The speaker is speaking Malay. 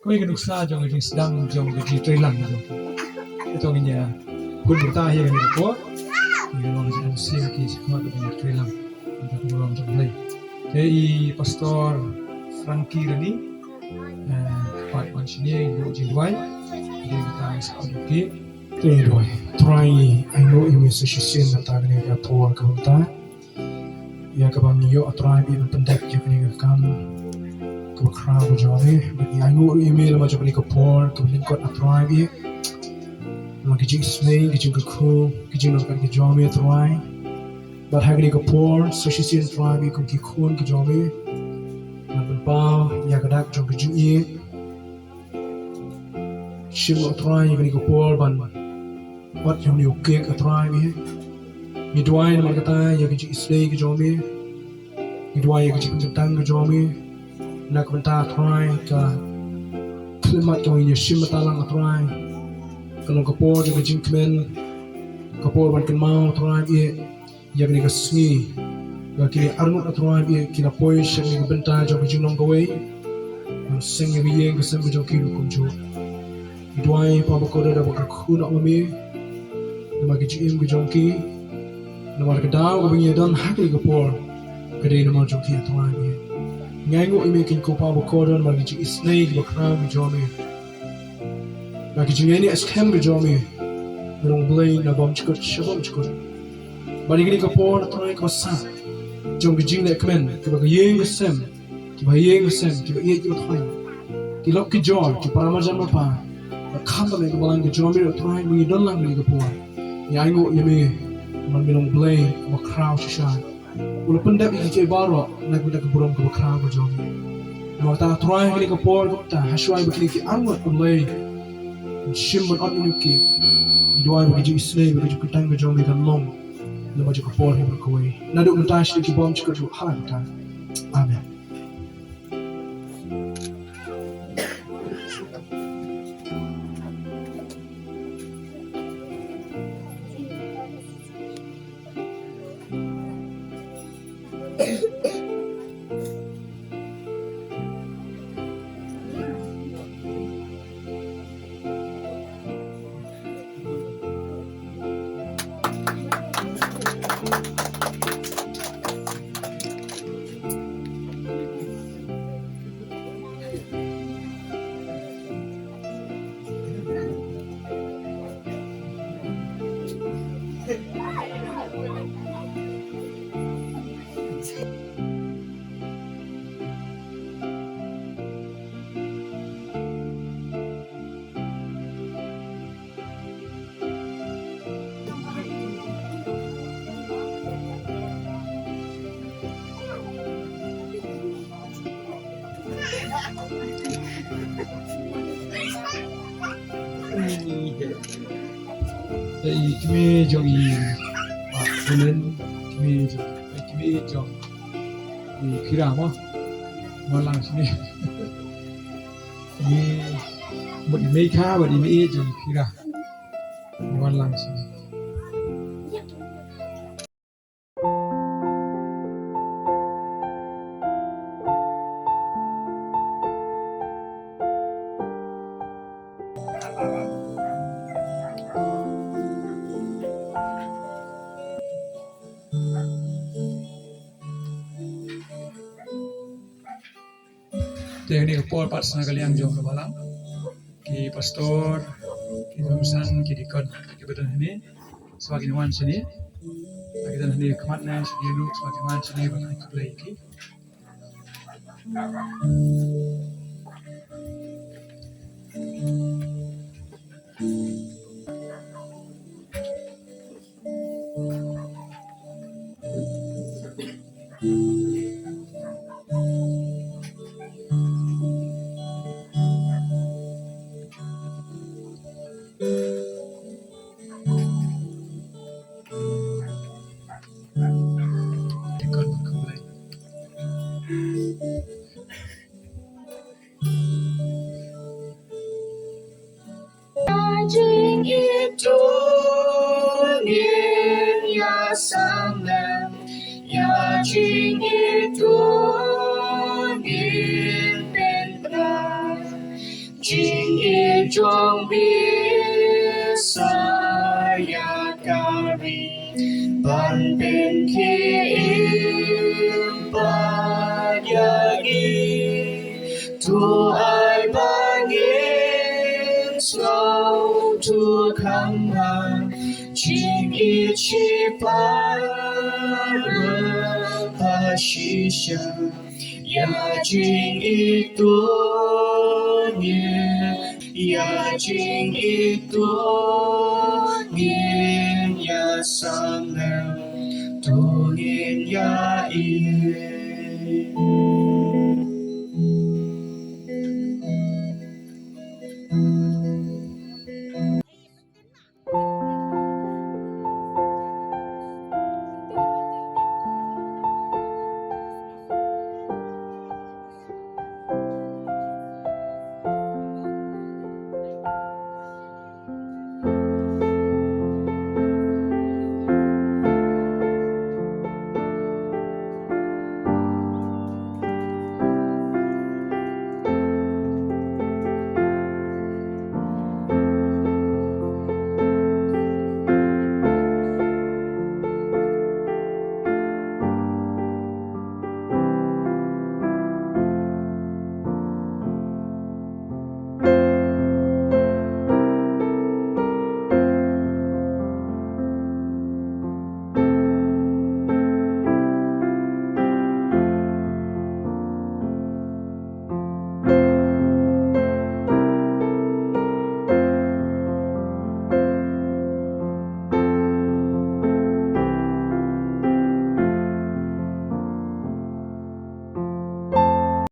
Kau ingin usaha jong jadi sedang jong jadi trailan jong. Itu ingin pun bertah yang ini ko. Ini orang jadi sih ki semua jadi trailan. Untuk orang jong lay. Jadi pastor Frankie ini, Pak Mansini yang jadi dua. Jadi kita sekolah Anyway, try I know you is sufficient na tayo niya po ang kaunta. Ya kabang niyo try bi pendek je ni kam kabakra ko jare. But I know email ma je ni ko por kabin ko try bi. Magijing snake gijing ko gijing no kan gijome try. But ha ni ko por sufficient try bi ko ki khon gijome. Na ba ya kadak jong gijing e. Shimo try ni ko por ban what yung new cake at try me midway na magkata yung kiji islay ki jomi midway yung kiji kunjatang ki jomi nakabanta try ka klimat yung yung shimatalang at try kalong kapor yung kiji kmen kapor ban kanmao try me yung ni kasngi yung kini arnut at try me kinapoy siya ni kabanta yung kiji nong gaway yung sing yung yung kasem yung kilo kumjo midway pabakoda na magkakuna mami nama kecil kejongki, nama kedau kebingi dan hati kepor, kedai nama jongki atuan ni. Ngangu imekin kopa berkodan nama kecil snake berkram kejomi. Nama kecil ini eskem kejomi, merong blade nama bom cikut shabom cikut. Bagi kini kepor atuan kebasa, jong kecil ni kemen, kebak yeng kesem, kebak yeng kesem, kebak yeng kebak tuan. Kilok kejor, keparamar jam apa? Kamar ni kebalang kejomi atuan bunyi dan lang ni kepor. Yang ingat ini menginung blay sama crowd sisa. Ulah pendek ini cai baru nak kita keburam ke crowd berjom. Nama tak try kali kepor kita hasuai begini ki anwat blay. Shimman on ini ki. Dua bagi Islam bagi kita berjom dengan long. Nama je kepor yang berkuai. Naduk mentas di bom cikar tu hal kita. Amin. Kimi jong i Phiralin kimi jong i Kurim malang sini ini một mấy khá và đi mấy jong Kurim malang sini. Jadi kepol part sana kalian jom ke balang, ki pastor, ki jurusan, ki dikon, ki betul ini, sebagai wan sini, kita nanti kematnya sini dulu sebagai wan sini bakal ikut lagi. chính ý trong biết xa ya cari ban bên khi im ba ya đi tu ai ba nghiêng sâu tu khăm hàng chính ý chi ba ba shi xa ya chính ý tu ya chính ý tu ya sam